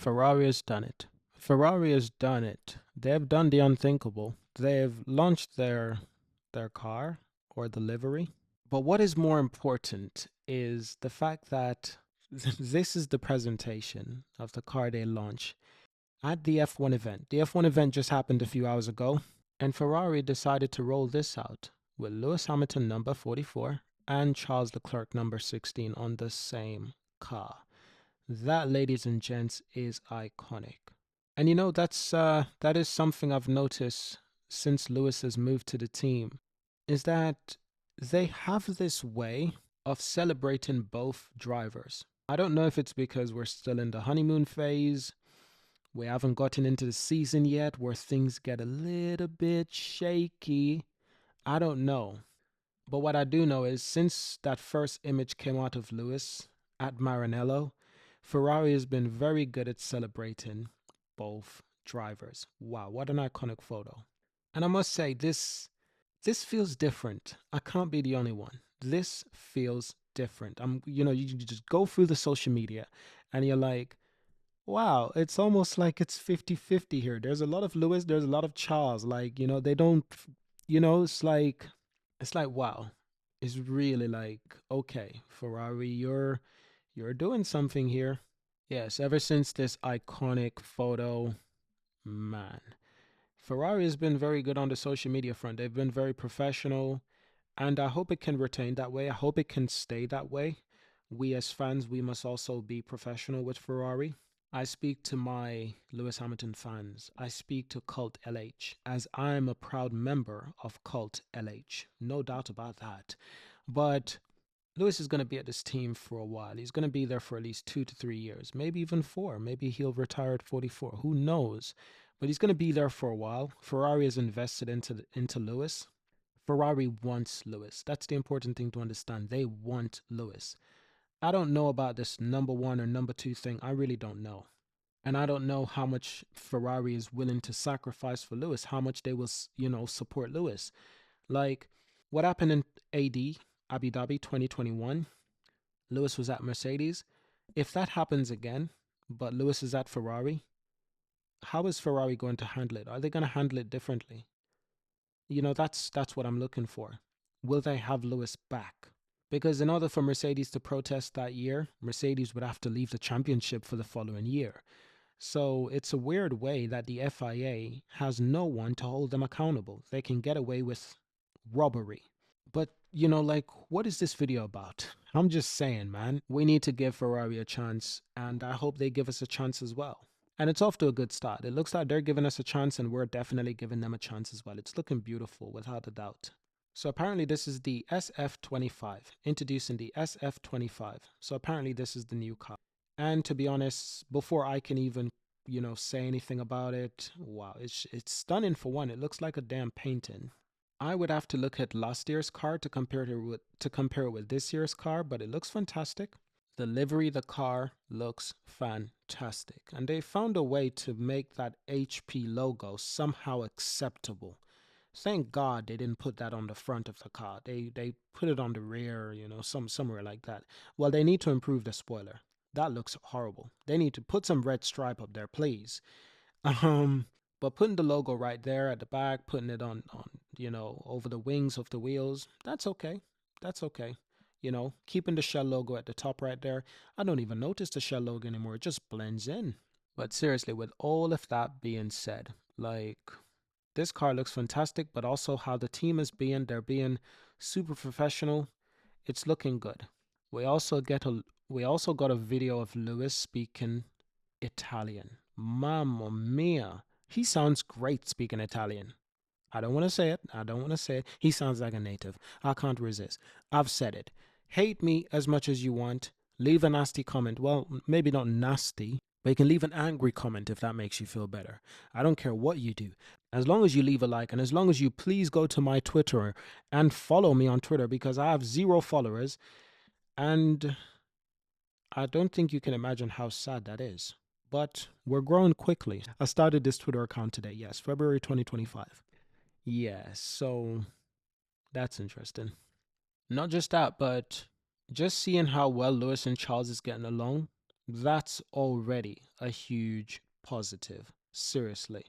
Ferrari has done it. Ferrari has done it. They've done the unthinkable. They've launched their car or the livery. But what is more important is the fact that this is the presentation of the car they launch at the F1 event. The F1 event just happened a few hours ago, and Ferrari decided to roll this out with Lewis Hamilton number 44 and Charles Leclerc number 16 on the same car. That, ladies and gents, is iconic. And that is something I've noticed since Lewis has moved to the team, is that they have this way of celebrating both drivers. I don't know if it's because we're still in the honeymoon phase. We haven't gotten into the season yet where things get a little bit shaky. I don't know. But what I do know is since that first image came out of Lewis at Maranello, Ferrari has been very good at celebrating both drivers. Wow, what an iconic photo. And I must say, this feels different. I can't be the only one. This feels different. You just go through the social media and you're like, wow, it's almost like it's 50-50 here. There's a lot of Lewis, there's a lot of Charles. Like, they don't, it's like wow. It's really like, okay, Ferrari, you're doing something here. Yes, ever since this iconic photo, man. Ferrari has been very good on the social media front. They've been very professional, and I hope it can retain that way. I hope it can stay that way. We as fans, we must also be professional with Ferrari. I speak to my Lewis Hamilton fans. I speak to Cult LH, as I'm a proud member of Cult LH. No doubt about that. But Lewis is going to be at this team for a while. He's going to be there for at least 2 to 3 years, maybe even 4. Maybe he'll retire at 44. Who knows? But he's going to be there for a while. Ferrari is invested into Lewis. Ferrari wants Lewis. That's the important thing to understand. They want Lewis. I don't know about this number one or number two thing. I really don't know. And I don't know how much Ferrari is willing to sacrifice for Lewis, how much they will, support Lewis. Like what happened in AD, Abu Dhabi 2021, Lewis was at Mercedes. If that happens again, but Lewis is at Ferrari, how is Ferrari going to handle it? Are they going to handle it differently? That's what I'm looking for. Will they have Lewis back? Because in order for Mercedes to protest that year, Mercedes would have to leave the championship for the following year. So it's a weird way that the FIA has no one to hold them accountable. They can get away with robbery. But, what is this video about? I'm just saying, man, we need to give Ferrari a chance, and I hope they give us a chance as well. And it's off to a good start. It looks like they're giving us a chance, and we're definitely giving them a chance as well. It's looking beautiful, without a doubt. So apparently this is the SF25, introducing the SF25. So apparently this is the new car. And to be honest, before I can even, say anything about it, wow, it's stunning for one. It looks like a damn painting. I would have to look at last year's car to compare it with this year's car, but it looks fantastic. The livery, the car looks fantastic. And they found a way to make that HP logo somehow acceptable. Thank God they didn't put that on the front of the car. They put it on the rear, somewhere like that. Well, they need to improve the spoiler. That looks horrible. They need to put some red stripe up there, please. But putting the logo right there at the back, putting it on over the wings of the wheels, that's okay. That's okay. Keeping the Shell logo at the top right there. I don't even notice the Shell logo anymore. It just blends in. But seriously, with all of that being said, like, this car looks fantastic, but also how the team is they're being super professional. It's looking good. We also got a video of Lewis speaking Italian. Mamma mia. He sounds great speaking Italian. I don't want to say it. He sounds like a native. I can't resist. I've said it. Hate me as much as you want. Leave a nasty comment. Well, maybe not nasty, but you can leave an angry comment if that makes you feel better. I don't care what you do. As long as you leave a like, and as long as you please go to my Twitter and follow me on Twitter, because I have 0 followers, and I don't think you can imagine how sad that is. But we're growing quickly. I started this Twitter account today. Yes, February 2025. Yes, so that's interesting. Not just that, but just seeing how well Lewis and Charles is getting along, That's already a huge positive. Seriously.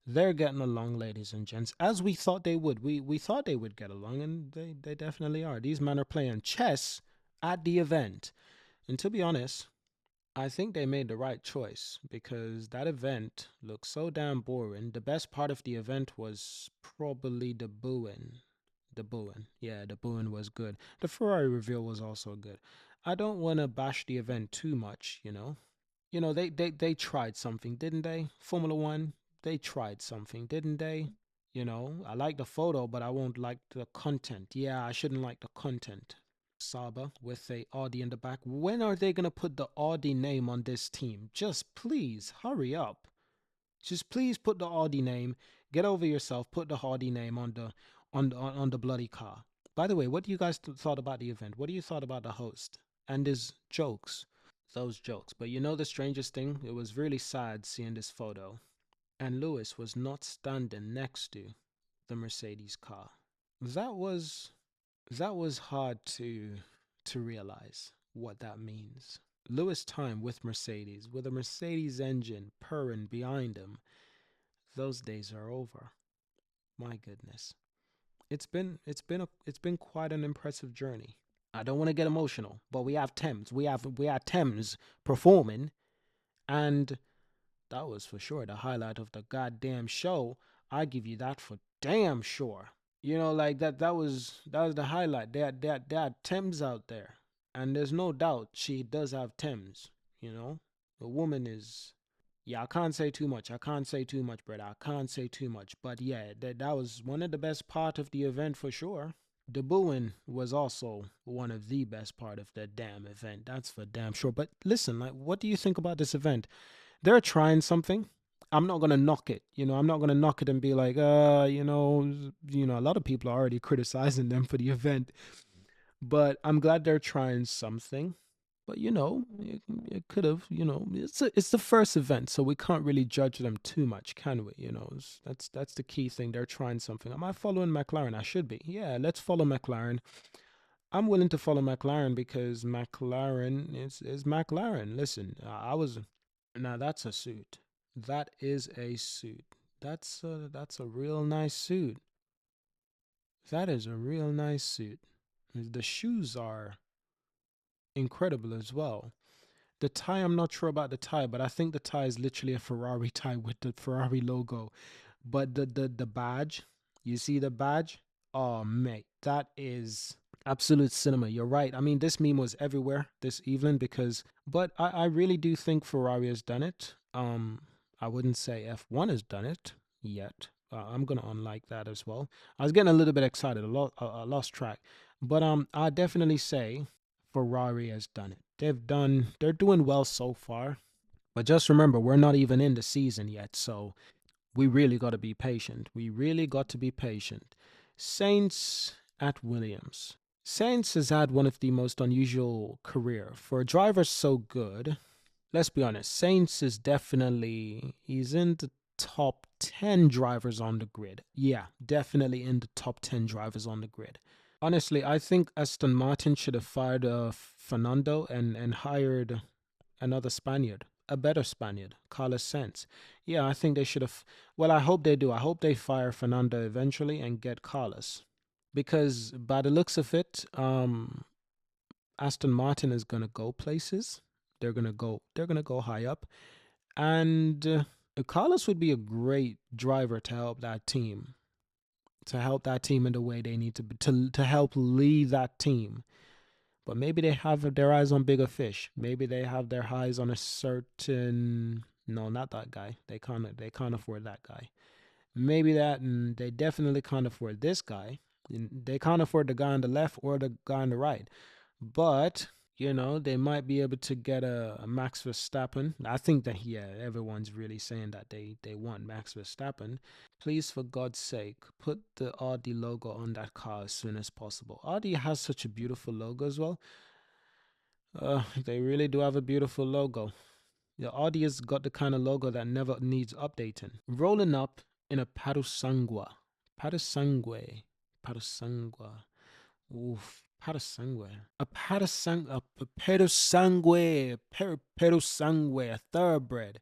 They're getting along, ladies and gents, as we thought they would. We thought they would get along, and they definitely are. These men are playing chess at the event. And to be honest, I think they made the right choice because that event looked so damn boring. The best part of the event was probably the booing. The booing. Yeah, the booing was good. The Ferrari reveal was also good. I don't want to bash the event too much, you know. They tried something, didn't they? Formula One, they tried something, didn't they? I like the photo, but I won't like the content. Yeah, I shouldn't like the content. Saba with a Audi in the back. When are they gonna put the Audi name on this team? Just please hurry up. Just please put the Audi name. Get over yourself. Put the Audi name on the bloody car. By the way, what do you guys thought about the event? What do you thought about the host and his jokes? Those jokes. But you know the strangest thing? It was really sad seeing this photo. And Lewis was not standing next to the Mercedes car. That was that was hard to realize what that means. Lewis time with Mercedes, with a Mercedes engine purring behind him, those days are over. My goodness. It's been quite an impressive journey. I don't want to get emotional, but we have Thames. We have Thames performing, and that was for sure the highlight of the goddamn show. I give you that for damn sure. Like that was the highlight. There are Thames out there, and there's no doubt she does have Thames. The woman is. Yeah, I can't say too much. I can't say too much, brother. I can't say too much. But yeah, that was one of the best part of the event for sure. The booing was also one of the best part of the damn event. That's for damn sure. But listen, like, what do you think about this event? They're trying something. I'm not gonna knock it. I'm not gonna knock it and be like, a lot of people are already criticizing them for the event. But I'm glad they're trying something. But it could have. It's the first event, so we can't really judge them too much, can we? That's the key thing. They're trying something. Am I following McLaren? I should be. Yeah, let's follow McLaren. I'm willing to follow McLaren because McLaren is McLaren. Listen, I was now that's a suit. That is a suit. That's a real nice suit. That is a real nice suit. The shoes are incredible as well. The tie, I'm not sure about the tie, but I think the tie is literally a Ferrari tie with the Ferrari logo. But the badge, you see the badge? Oh mate, that is absolute cinema. You're right. I mean, this meme was everywhere this evening but I really do think Ferrari has done it. I wouldn't say F1 has done it yet. I'm gonna unlike that as well. I was getting a little bit excited. I lost track, but I definitely say Ferrari has done it. They're doing well so far. But just remember, we're not even in the season yet, so we really got to be patient. We really got to be patient. Saints at Williams. Saints has had one of the most unusual career for a driver so good. Let's be honest, Saints is definitely he's in the top 10 drivers on the grid. Yeah, definitely in the top 10 drivers on the grid. Honestly, I think Aston Martin should have fired Fernando and hired another Spaniard, a better Spaniard, Carlos Sainz. Yeah, I think they should have. Well, I hope they do. I hope they fire Fernando eventually and get Carlos, because by the looks of it, Aston Martin is gonna go places. They're gonna go. They're gonna go high up, and Carlos would be a great driver to help that team. To help that team in the way they need to be, to help lead that team. But maybe they have their eyes on bigger fish. Maybe they have their eyes on a certain no, not that guy. They can't afford that guy. Maybe that and they definitely can't afford this guy. They can't afford the guy on the left or the guy on the right. But they might be able to get a Max Verstappen. I think that yeah, everyone's really saying that they want Max Verstappen. Please, for God's sake, put the Audi logo on that car as soon as possible. Audi has such a beautiful logo as well. They really do have a beautiful logo. The Audi has got the kind of logo that never needs updating. Rolling up in a Parusangua. Parusangua. Parusangua. Oof. Pato sangue. A pato sangue, a thoroughbred.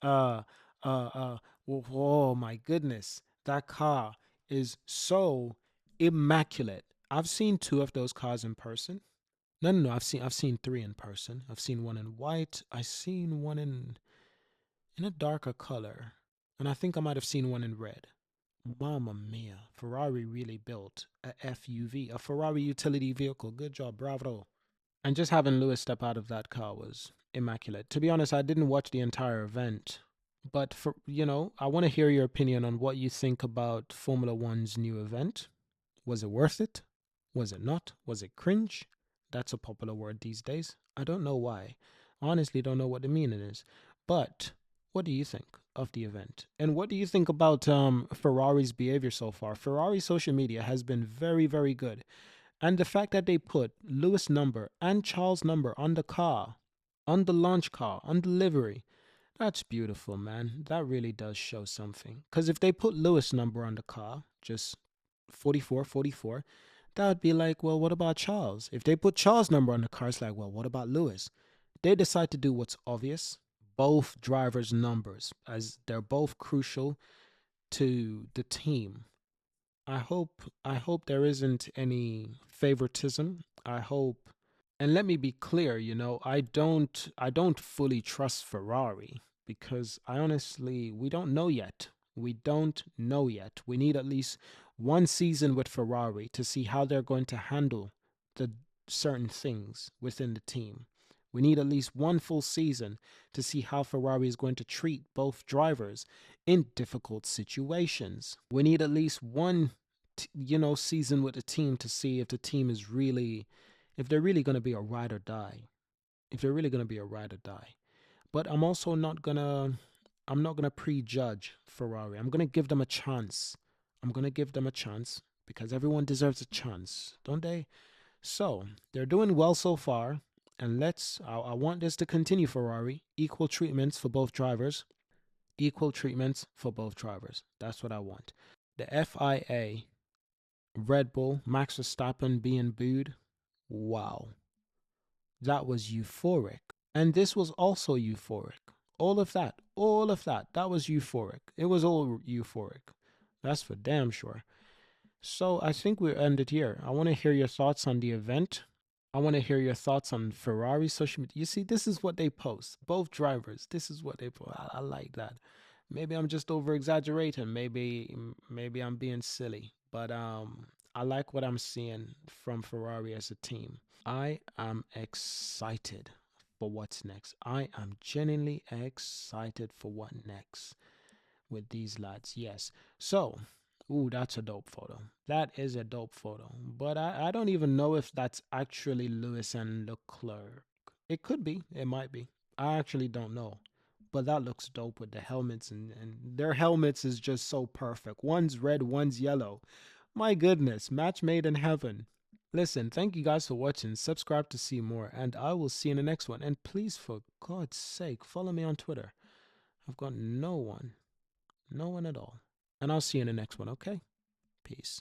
Uh, oh my goodness. That car is so immaculate. I've seen two of those cars in person. No, no, no. I've seen three in person. I've seen one in white. I've seen one in a darker color, and I think I might have seen one in red. Mamma mia! Ferrari really built a FUV, a Ferrari utility vehicle. Good job, bravo! And just having Lewis step out of that car was immaculate. To be honest, I didn't watch the entire event, but I want to hear your opinion on what you think about Formula One's new event. Was it worth it? Was it not? Was it cringe? That's a popular word these days. I don't know why. Honestly, don't know what the meaning is. But what do you think of the event? And what do you think about Ferrari's behavior so far? Ferrari's social media has been very, very good. And the fact that they put Lewis number and Charles number on the car, on the launch car, on the livery, that's beautiful, man. That really does show something. Because if they put Lewis number on the car, just 44, 44, that would be like, well, what about Charles? If they put Charles' number on the car, it's like, well, what about Lewis? They decide to do what's obvious. Both drivers' numbers, as they're both crucial to the team. I hope there isn't any favoritism. I hope, and let me be clear, I don't fully trust Ferrari because I honestly we don't know yet. We don't know yet. We need at least one season with Ferrari to see how they're going to handle the certain things within the team. We need at least one full season to see how Ferrari is going to treat both drivers in difficult situations. We need at least one season with the team to see if the team is really if they're really going to be a ride or die, if they're really going to be a ride or die. But I'm not going to prejudge Ferrari. I'm going to give them a chance. I'm going to give them a chance because everyone deserves a chance, don't they? So they're doing well so far, and I want this to continue. Ferrari, equal treatments for both drivers, equal treatments for both drivers. That's what I want. The FIA, Red Bull, Max Verstappen being booed. Wow, that was euphoric. And this was also euphoric. That was euphoric. It was all euphoric. That's for damn sure. So I think we ended here. I want to hear your thoughts on the event. I want to hear your thoughts on Ferrari social media. You see, this is what they post. Both drivers. This is what they post. I like that. Maybe I'm just over exaggerating. Maybe I'm being silly. But I like what I'm seeing from Ferrari as a team. I am excited for what's next. I am genuinely excited for what next with these lads. Yes. So, ooh, that's a dope photo. That is a dope photo. But I don't even know if that's actually Lewis and Leclerc. It could be. It might be. I actually don't know. But that looks dope with the helmets, and their helmets is just so perfect. One's red, one's yellow. My goodness, match made in heaven. Listen, thank you guys for watching. Subscribe to see more, and I will see you in the next one. And please, for God's sake, follow me on Twitter. I've got no one at all. And I'll see you in the next one, okay? Peace.